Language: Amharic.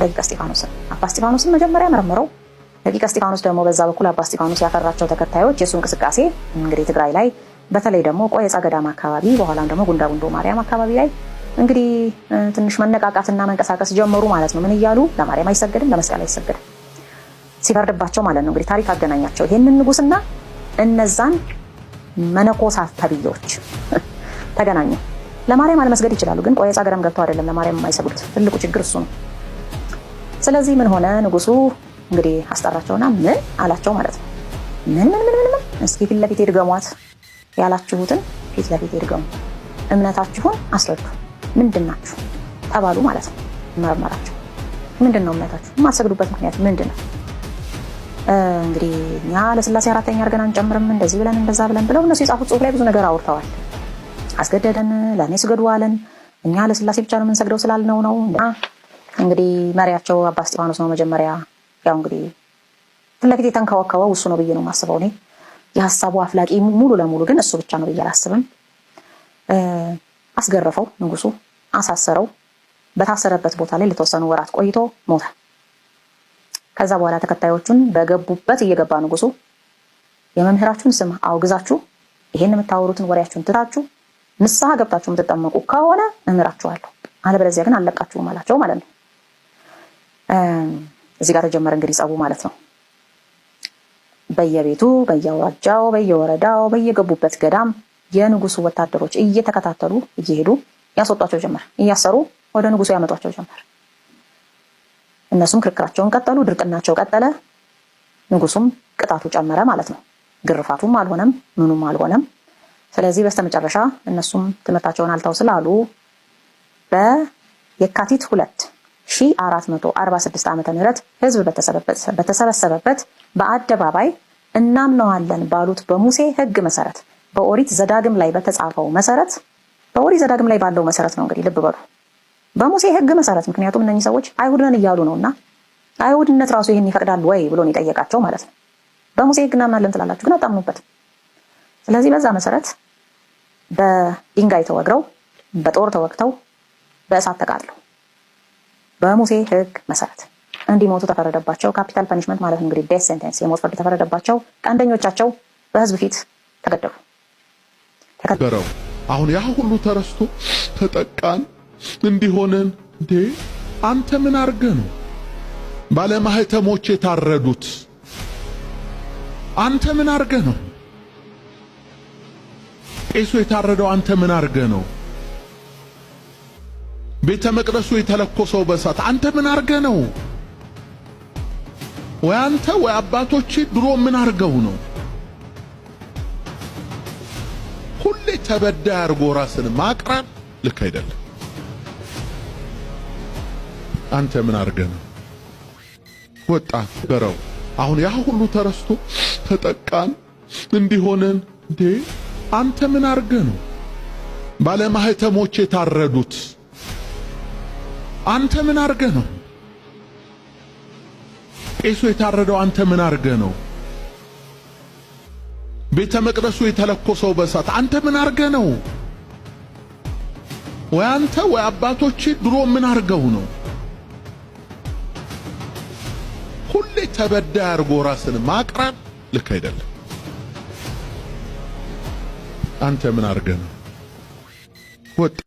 ደቂቀ እስጢፋኖስን። አባ እስጢፋኖስን መጀመሪያ መረመረው። ደቂቀ እስጢፋኖስ ደግሞ በዛ በኩል አባ እስጢፋኖስ ያፈራቸው ተከታዮች የሱ እንቅስቃሴ እንግዲህ ትግራይ ላይ በተለይ ደግሞ ቆየጻ ገዳም አካባቢ በኋላም ደግሞ ጉንዳ ጉንዶ ማርያም አካባቢ ላይ እንግዲህ ትንሽ መነቃቃትና መንቀሳቀስ ጀመሩ ማለት ነው። ምን እያሉ ለማርያም አይሰገድም፣ ለመስቀል አይሰገድም ሲፈርድባቸው ማለት ነው። እንግዲህ ታሪክ አገናኛቸው ይሄንን ንጉስና እነዛን መነኮሳት ተብዮች ተገናኙ። ለማርያም አለመስገድ ይችላሉ፣ ግን ቆየጻ ገዳም ገብተው አይደለም ለማርያም የማይሰግዱት። ትልቁ ችግር እሱ ነው። ስለዚህ ምን ሆነ? ንጉሱ እንግዲህ አስጠራቸውና ምን አላቸው ማለት ነው። ምን እስኪ ፊት ለፊት ይድገሟት፣ ያላችሁትን ፊት ለፊት ይድገሙ፣ እምነታችሁን አስረዱ፣ ምንድናችሁ ተባሉ ማለት ነው። መርመራቸው። ምንድነው እምነታችሁ? የማትሰግዱበት ምክንያት ምንድነው? እንግዲህ እኛ ለስላሴ አራተኛ አድርገን አንጨምርም እንደዚህ ብለን እንደዛ ብለን ብለው እነሱ የጻፉት ጽሑፍ ላይ ብዙ ነገር አውርተዋል። አስገደደን፣ ለእኔ ስገዱ አለን፣ እኛ ለስላሴ ብቻ ነው የምንሰግደው ስላልነው ነው። እንግዲህ መሪያቸው አባ እስጢፋኖስ ነው መጀመሪያ። ያው እንግዲህ ፊት ለፊት የተንከወከወው እሱ ነው ብዬ ነው የማስበው እኔ። የሀሳቡ አፍላቂ ሙሉ ለሙሉ ግን እሱ ብቻ ነው ብዬ አላስብም። አስገረፈው፣ ንጉሱ አሳሰረው። በታሰረበት ቦታ ላይ ለተወሰኑ ወራት ቆይቶ ሞተ። ከዛ በኋላ ተከታዮቹን በገቡበት እየገባ ንጉሱ የመምህራችሁን ስም አውግዛችሁ ይሄን የምታወሩትን ወሬያችሁን ትታችሁ ንስሐ ገብታችሁ የምትጠመቁ ከሆነ እምራችኋለሁ፣ አለበለዚያ ግን አለቃችሁም አላቸው ማለት ነው። እዚህ ጋር ተጀመረ እንግዲህ ጸቡ ማለት ነው። በየቤቱ በየአውራጃው በየወረዳው በየገቡበት ገዳም የንጉሱ ወታደሮች እየተከታተሉ እየሄዱ ያስወጧቸው ጀመር። እያሰሩ ወደ ንጉሱ ያመጧቸው ጀመር። እነሱም ክርክራቸውን ቀጠሉ፣ ድርቅናቸው ቀጠለ። ንጉሱም ቅጣቱ ጨመረ ማለት ነው። ግርፋቱም አልሆነም፣ ምኑም አልሆነም። ስለዚህ በስተመጨረሻ እነሱም ትምህርታቸውን አልተው ስላሉ በየካቲት 2446 ዓመተ ምህረት ህዝብ በተሰበሰበበት በአደባባይ እናምነዋለን ባሉት በሙሴ ህግ መሰረት በኦሪት ዘዳግም ላይ በተጻፈው መሰረት በኦሪት ዘዳግም ላይ ባለው መሰረት ነው እንግዲህ ልብ በሉ፣ በሙሴ ህግ መሰረት። ምክንያቱም እነኚህ ሰዎች አይሁድ ነን እያሉ ነውና አይሁድነት ራሱ ይሄን ይፈቅዳል ወይ ብሎ ነው የጠየቃቸው ማለት ነው። በሙሴ ህግ እናምናለን ትላላችሁ ግን አታምኑበት። ስለዚህ በዛ መሰረት በድንጋይ ተወግረው በጦር ተወግተው በእሳት ተቃጥለው በሙሴ ህግ መሰረት እንዲሞቱ ተፈረደባቸው። ካፒታል ፐኒሽመንት ማለት እንግዲህ ዴት ሴንተንስ፣ የሞት ፍርድ ተፈረደባቸው። ቀንደኞቻቸው በህዝብ ፊት ተገደሉ። አሁን ያ ሁሉ ተረስቶ ተጠቃን እንዲሆነን እንዴ አንተ ምን አርገህ ነው ባለማህተሞች የታረዱት? አንተ ምን አርገህ ነው ቄሱ የታረደው? አንተ ምን አርገህ ነው ቤተ መቅደሱ የተለኮሰው በእሳት? አንተ ምን አርገህ ነው? ወይ አንተ ወይ አባቶች ድሮ ምን አርገው ነው? ሁሌ ተበዳይ አርጎ ራስን ማቅረብ ልክ አይደለም። አንተ ምን አርገህ ነው? ወጣት ገረው አሁን ያ ሁሉ ተረስቶ ተጠቃን እንዲሆነን እንዴ አንተ ምን አርገህ ነው ባለማህተሞች የታረዱት? አንተ ምን አርገህ ነው ቄሱ የታረደው? አንተ ምን አርገህ ነው ቤተ መቅደሱ የተለኮሰው በእሳት? አንተ ምን አርገህ ነው? ወይ አንተ ወይ አባቶች ድሮ ምን አርገው ነው? ሁሌ ተበዳይ አርጎ ራስን ማቅረብ ልክ አይደለም። አንተ ምን አርገህ ነው? ወጣ